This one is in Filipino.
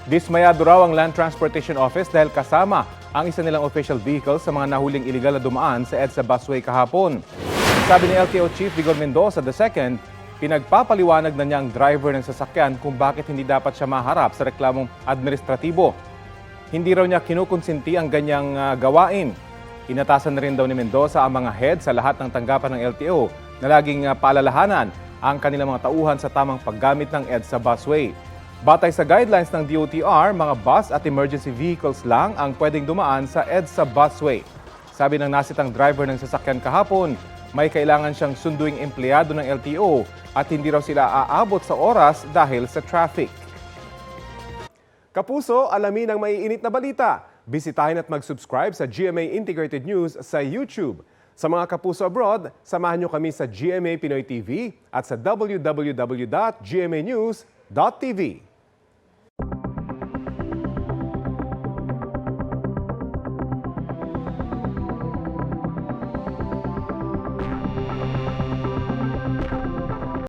Dismayado raw ang Land Transportation Office dahil kasama ang isa nilang official vehicle sa mga nahuling iligal na dumaan sa EDSA busway kahapon. Sabi ni LTO Chief Vigor Mendoza II, pinagpapaliwanag na niya ang driver ng sasakyan kung bakit hindi dapat siya maharap sa reklamong administratibo. Hindi raw niya kinukonsinti ang ganyang gawain. Inatasan na rin daw ni Mendoza ang mga head sa lahat ng tanggapan ng LTO na laging paalalahanan ang kanilang mga tauhan sa tamang paggamit ng EDSA busway. Batay sa guidelines ng DOTR, mga bus at emergency vehicles lang ang pwedeng dumaan sa EDSA busway. Sabi ng nasitang driver ng sasakyan kahapon, may kailangan siyang sunduing empleyado ng LTO at hindi raw sila aabot sa oras dahil sa traffic. Kapuso, alamin ang maiinit na balita. Bisitahin at mag-subscribe sa GMA Integrated News sa YouTube. Sa mga kapuso abroad, samahan niyo kami sa GMA Pinoy TV at sa www.gmanews.tv.